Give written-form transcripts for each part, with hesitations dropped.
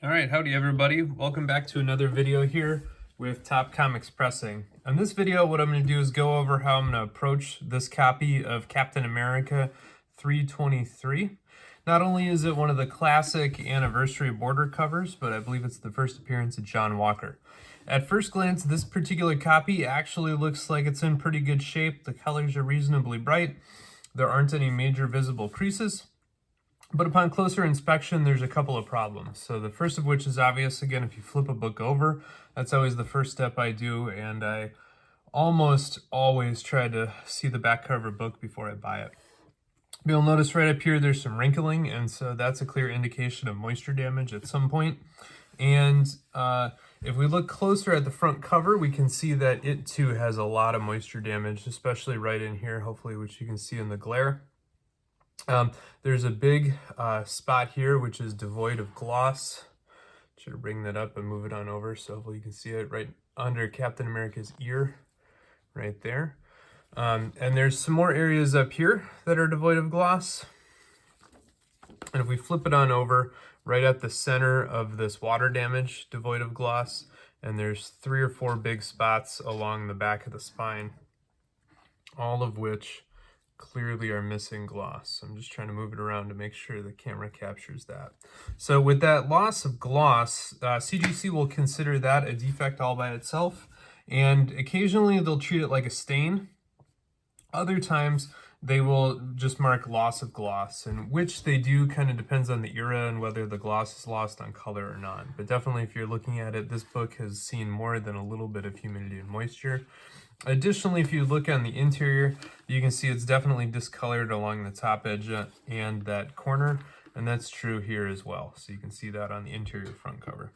All right, howdy everybody. Welcome back to another video here with Top Comics Pressing. In this video, what I'm going to do is go over how I'm going to approach this copy of Captain America 323. Not only is it one of the classic anniversary border covers, but I believe it's the first appearance of John Walker. At first glance, this particular copy actually looks like it's in pretty good shape. The colors are reasonably bright. There aren't any major visible creases. But upon closer inspection, there's a couple of problems. So the first of which is obvious. Again, if you flip a book over, that's always the first step I do, and I almost always try to see the back cover book before I buy it. You'll notice right up here there's some wrinkling, and so that's a clear indication of moisture damage at some point. And if we look closer at the front cover, we can see that it too has a lot of moisture damage, especially right in here, hopefully, which you can see in the glare. There's a big spot here which is devoid of gloss. Should bring that up and move it on over so hopefully you can see it right under Captain America's ear, right there. And there's some more areas up here that are devoid of gloss. And if we flip it on over, right at the center of this water damage, devoid of gloss, and there's 3 or 4 big spots along the back of the spine, all of which clearly are missing gloss. I'm just trying to move it around to make sure the camera captures that. So with that loss of gloss, CGC will consider that a defect all by itself, and occasionally they'll treat it like a stain. Other times they will just mark loss of gloss, and which they do kind of depends on the era and whether the gloss is lost on color or not. But definitely if you're looking at it, this book has seen more than a little bit of humidity and moisture. Additionally, if you look on the interior, you can see it's definitely discolored along the top edge and that corner, and that's true here as well. So you can see that on the interior front cover.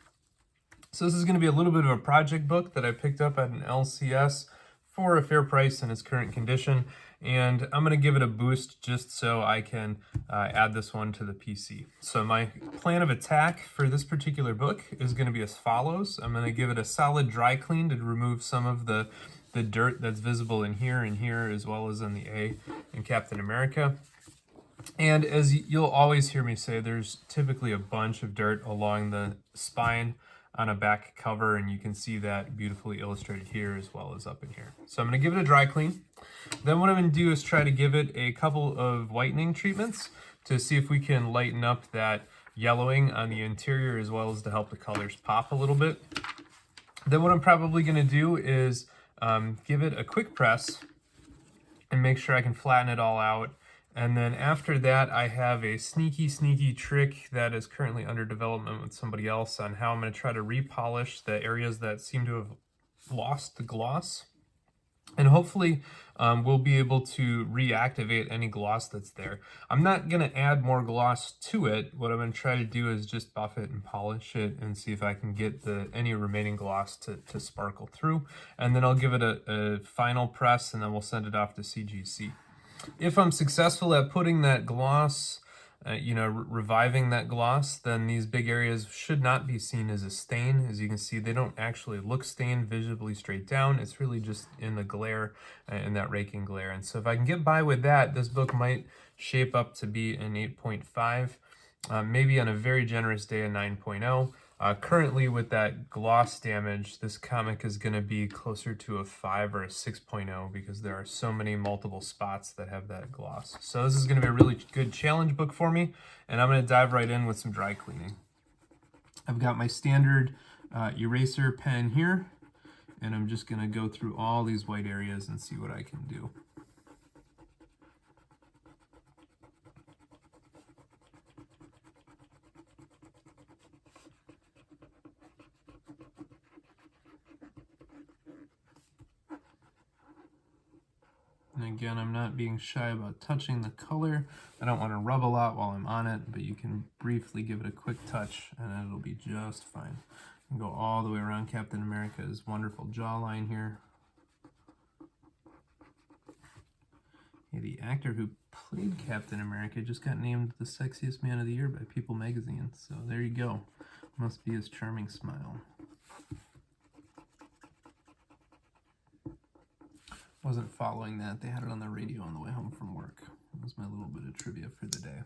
So this is going to be a little bit of a project book that I picked up at an LCS for a fair price in its current condition, and I'm going to give it a boost just so I can add this one to the PC. So my plan of attack for this particular book is going to be as follows. I'm going to give it a solid dry clean to remove some of the dirt that's visible in here, as well as in the A in Captain America. And as you'll always hear me say, there's typically a bunch of dirt along the spine on a back cover, and you can see that beautifully illustrated here as well as up in here. So I'm going to give it a dry clean. Then what I'm going to do is try to give it a couple of whitening treatments to see if we can lighten up that yellowing on the interior, as well as to help the colors pop a little bit. Then what I'm probably going to do is give it a quick press and make sure I can flatten it all out. And then after that, I have a sneaky trick that is currently under development with somebody else on how I'm going to try to repolish the areas that seem to have lost the gloss. And hopefully we'll be able to reactivate any gloss that's there. I'm not going to add more gloss to it. What I'm going to try to do is just buff it and polish it and see if I can get any remaining gloss to sparkle through. And then I'll give it a final press, and then we'll send it off to CGC. If I'm successful at putting that gloss, reviving that gloss, then these big areas should not be seen as a stain. As you can see, they don't actually look stained visibly straight down. It's really just in the glare, in that raking glare. And so if I can get by with that, this book might shape up to be an 8.5, maybe on a very generous day a 9.0. Currently with that gloss damage, this comic is going to be closer to a 5 or a 6.0 because there are so many multiple spots that have that gloss. So this is going to be a really good challenge book for me, and I'm going to dive right in with some dry cleaning. I've got my standard eraser pen here, and I'm just going to go through all these white areas and see what I can do. And again, I'm not being shy about touching the color. I don't want to rub a lot while I'm on it, but you can briefly give it a quick touch and it'll be just fine. And go all the way around Captain America's wonderful jawline here. Yeah, the actor who played Captain America just got named the sexiest man of the year by People magazine. So there you go. Must be his charming smile. Wasn't following that. They had it on the radio on the way home from work. That was my little bit of trivia for the day.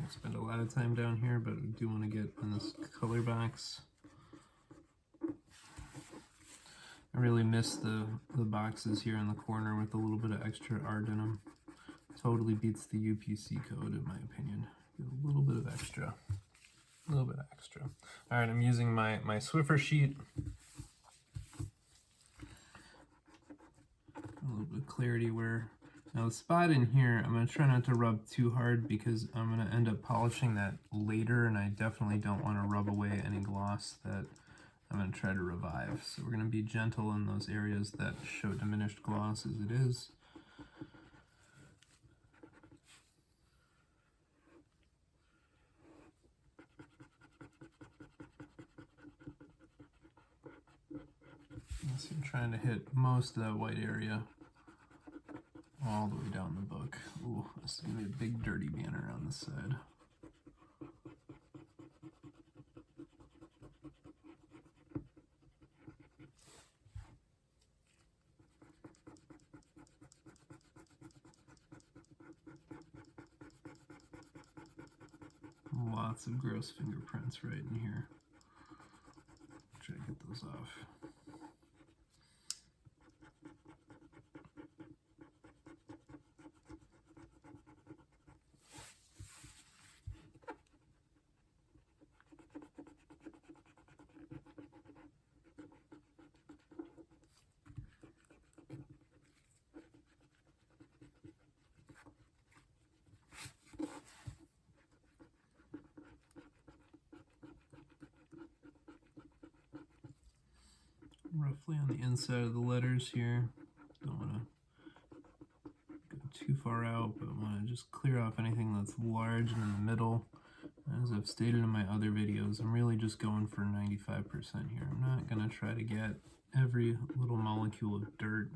don't spend a lot of time down here, but we do want to get in this color box. I really miss the boxes here in the corner with a little bit of extra art in them. Totally beats the UPC code in my opinion. Get a little bit of extra. A little bit extra. All right, I'm using my Swiffer sheet. A little bit of clarity where, now the spot in here, I'm going to try not to rub too hard because I'm going to end up polishing that later, and I definitely don't want to rub away any gloss that I'm going to try to revive. So we're going to be gentle in those areas that show diminished gloss as it is. So I'm trying to hit most of that white area all the way down the book. Ooh, this is going to be a big dirty banner on this side. Lots of gross fingerprints right in here. Try to get those off. Roughly on the inside of the letters here. Don't want to go too far out, but want to just clear off anything that's large and in the middle. As I've stated in my other videos, I'm really just going for 95% here. I'm not going to try to get every little molecule of dirt.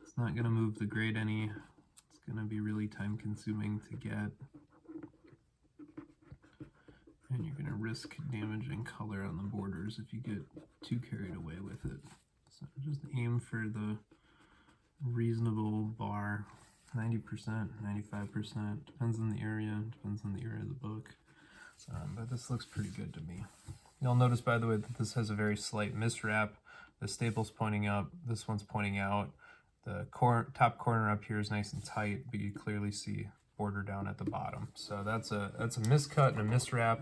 It's not going to move the grade any. It's going to be really time consuming to get. And you're going to risk damaging color on the borders if you get too carried away with it. So just aim for the reasonable bar, 90%, 95%, depends on the area, depends on the area of the book. But this looks pretty good to me. You'll notice, by the way, that this has a very slight miswrap. The staple's pointing up, this one's pointing out. The top corner up here is nice and tight, but you clearly see border down at the bottom. So that's a miscut and a miswrap,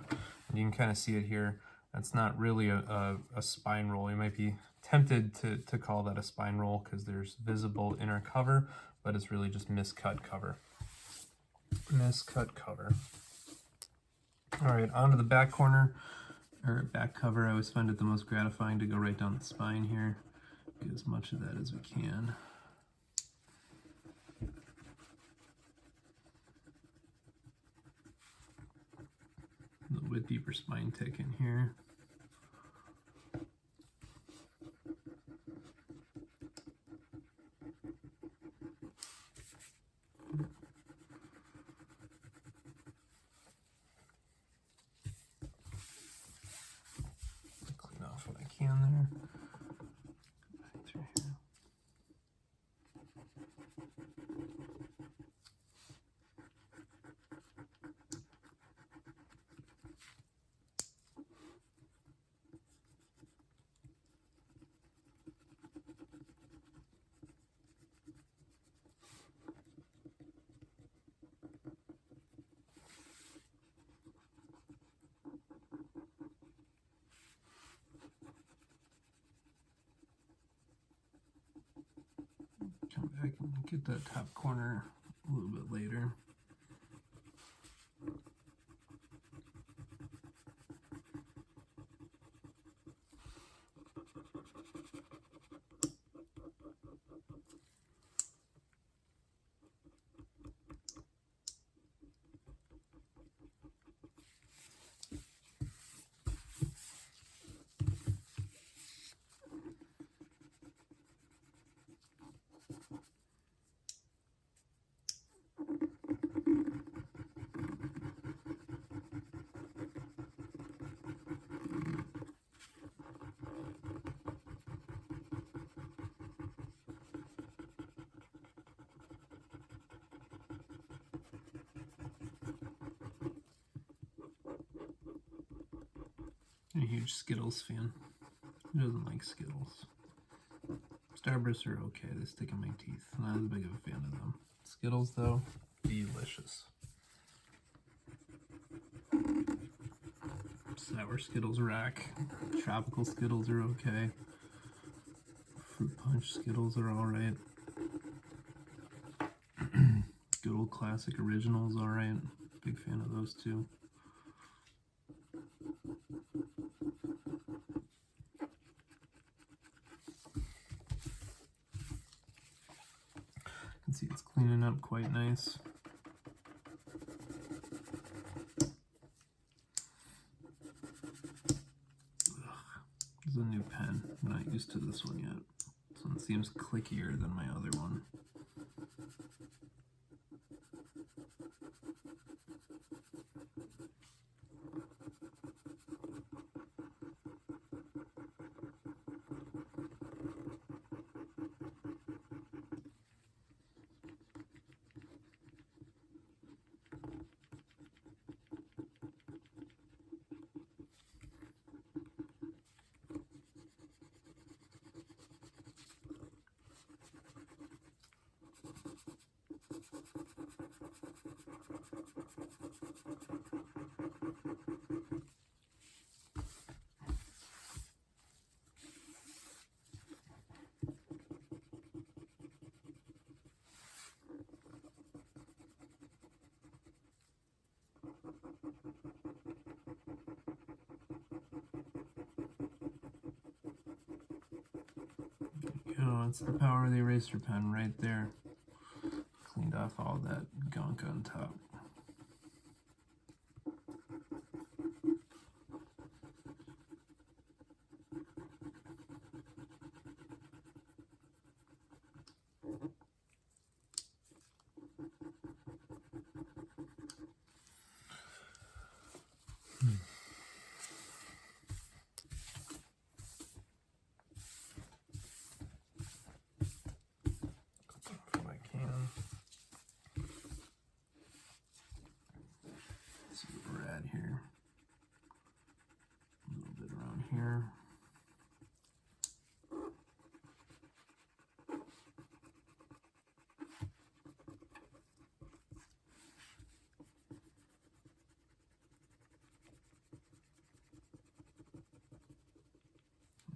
and you can kind of see it here. That's not really a spine roll. You might be tempted to call that a spine roll because there's visible inner cover, but it's really just miscut cover. Miscut cover. All right, onto the back corner, or back cover. I always find it the most gratifying to go right down the spine here. Get as much of that as we can. A little bit deeper spine tick in here. Clean off what I can there. Go back through here. Come back and get that top corner a little bit later. I'm a huge Skittles fan. Who doesn't like Skittles? Starbursts are okay, they stick in my teeth. Not as big of a fan of them. Skittles, though, delicious. Sour Skittles rack. Tropical Skittles are okay. Fruit Punch Skittles are alright. Good old classic originals, alright. Big fan of those too. You can see it's cleaning up quite nice. This is a new pen. I'm not used to this one yet. This one seems clickier than my other one. Oh, it's the power of the eraser pen right there. Cleaned off all that gunk on top. Here, a little bit around here.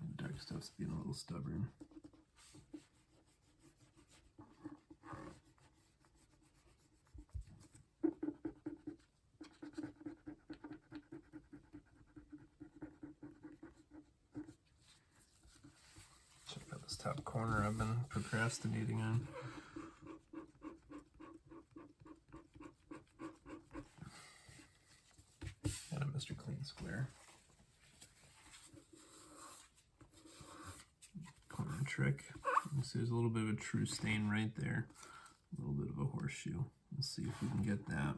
The dark stuff's being a little stubborn. Top corner I've been procrastinating on. And a Mr. Clean Square. Corner trick. You see there's a little bit of a true stain right there. A little bit of a horseshoe. Let's see if we can get that.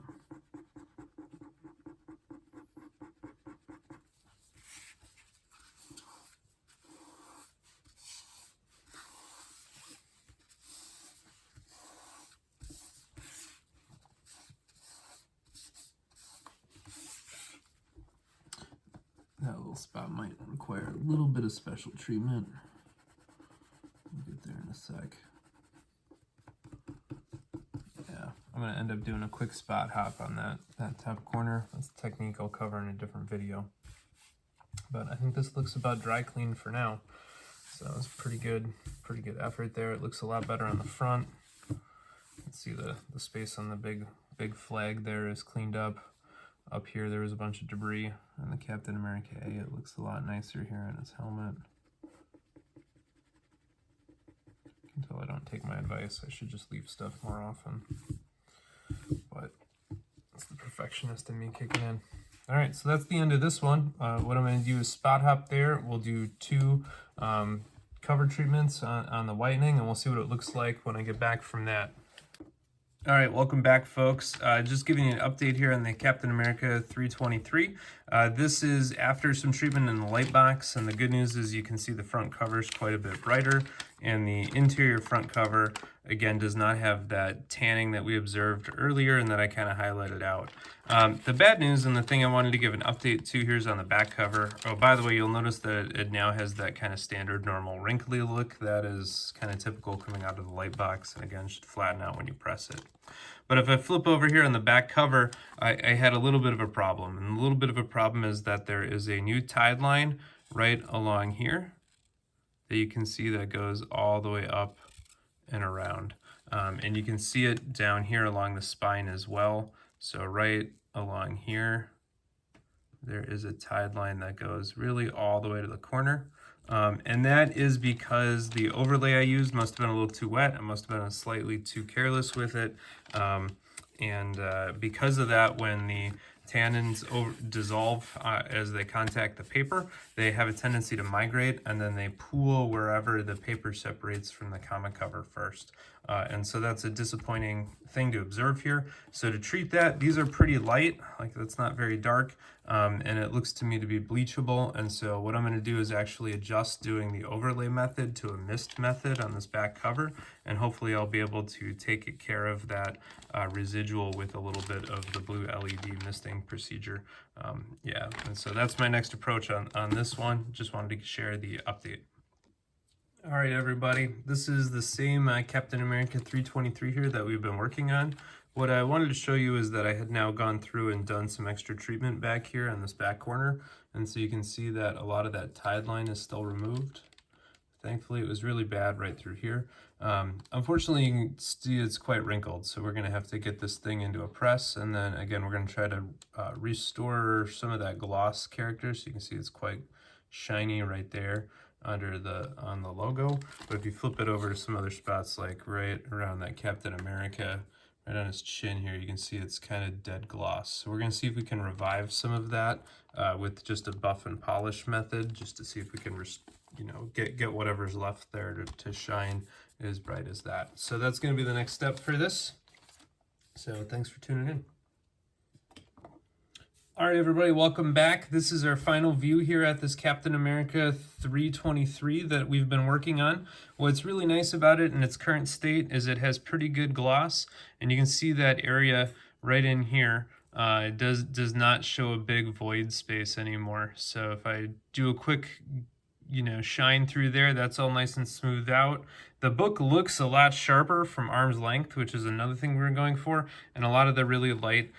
That little spot might require a little bit of special treatment. We'll get there in a sec. Yeah, I'm going to end up doing a quick spot hop on that top corner. That's a technique I'll cover in a different video. But I think this looks about dry clean for now. So it's pretty good effort there. It looks a lot better on the front. You can see the space on the big flag there is cleaned up. Up here there was a bunch of debris on the Captain America A. It looks a lot nicer here on his helmet. You can tell I don't take my advice. I should just leave stuff more often. But it's the perfectionist in me kicking in. Alright, so that's the end of this one. What I'm going to do is spot hop there. We'll do 2 cover treatments on the whitening, and we'll see what it looks like when I get back from that. All right, welcome back, folks. Just giving you an update here on the Captain America 323. This is after some treatment in the light box, and the good news is you can see the front cover is quite a bit brighter. and the interior front cover, again, does not have that tanning that we observed earlier and that I kind of highlighted out. The bad news, and the thing I wanted to give an update to here, is on the back cover. Oh, by the way, you'll notice that it now has that kind of standard normal wrinkly look that is kind of typical coming out of the light box, and again, should flatten out when you press it. But if I flip over here on the back cover, I had a little bit of a problem. And a little bit of a problem is that there is a new tide line right along here that you can see that goes all the way up and around. And you can see it down here along the spine as well. So right along here, there is a tide line that goes really all the way to the corner. And that is because the overlay I used must have been a little too wet. I must have been slightly too careless with it. Because of that, when the tannins dissolve as they contact the paper, they have a tendency to migrate, and then they pool wherever the paper separates from the comic cover first. And so that's a disappointing thing to observe here. So to treat that, these are pretty light, like that's not very dark, and it looks to me to be bleachable. And so what I'm going to do is actually adjust doing the overlay method to a mist method on this back cover, and hopefully I'll be able to take care of that residual with a little bit of the blue LED misting procedure. Yeah, and so that's my next approach on this one. Just wanted to share the update. All right, everybody, this is the same Captain America 323 here that we've been working on. What I wanted to show you is that I had now gone through and done some extra treatment back here on this back corner, and so you can see that a lot of that tide line is still removed. Thankfully, it was really bad right through here. Unfortunately, you can see it's quite wrinkled, so we're going to have to get this thing into a press, and then again, we're going to try to restore some of that gloss character, so you can see it's quite shiny right there on the logo. But if you flip it over to some other spots, like right around that Captain America, right on his chin here, you can see it's kind of dead gloss. So we're going to see if we can revive some of that with just a buff and polish method, just to see if we can get whatever's left there to shine as bright as that. So that's going to be the next step for this. So thanks for tuning in. All right, everybody, welcome back. This is our final view here at this Captain America 323 that we've been working on. What's really nice about it in its current state is it has pretty good gloss, and you can see that area right in here. It does not show a big void space anymore. So if I do a quick shine through there, that's all nice and smoothed out. The book looks a lot sharper from arm's length, which is another thing we were going for, and a lot of the really light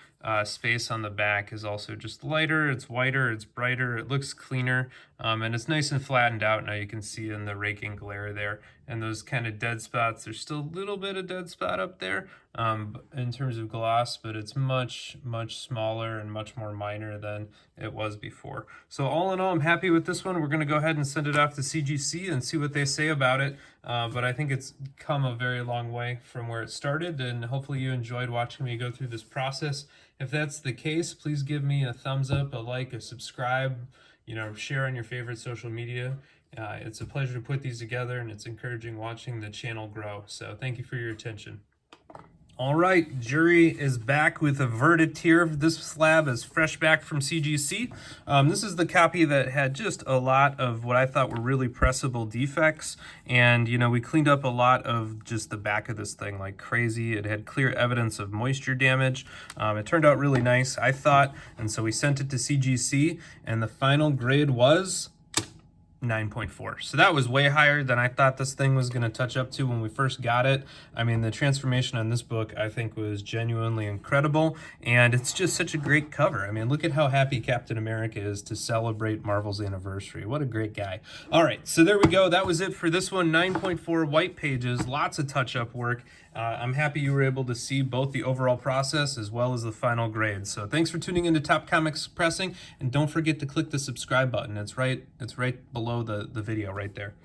space on the back is also just lighter, it's whiter, it's brighter, it looks cleaner, and it's nice and flattened out now. You can see in the raking glare there, and those kind of dead spots, there's still a little bit of dead spot up there in terms of gloss, but it's much smaller and much more minor than it was before. So all in all, I'm happy with this one. We're going to go ahead and send it off to CGC and see what they say about it, but I think it's come a very long way from where it started, and hopefully you enjoyed watching me go through this process. If that's the case, please give me a thumbs up, a like, a subscribe, share on your favorite social media. It's a pleasure to put these together, and it's encouraging watching the channel grow. So thank you for your attention. All right, Jury is back with a verdict here. This slab is fresh back from CGC. This is the copy that had just a lot of what I thought were really pressable defects. And, we cleaned up a lot of just the back of this thing like crazy. It had clear evidence of moisture damage. It turned out really nice, I thought. And so we sent it to CGC, and the final grade was 9.4. So that was way higher than I thought this thing was going to touch up to when we first got it. I mean, the transformation on this book, I think, was genuinely incredible, and it's just such a great cover. I mean, look at how happy Captain America is to celebrate Marvel's anniversary. What a great guy. All right, so there we go. That was it for this one. 9.4 white pages, lots of touch-up work. I'm happy you were able to see both the overall process as well as the final grade. So thanks for tuning into Top Comics Pressing, and don't forget to click the subscribe button. It's right below the video right there.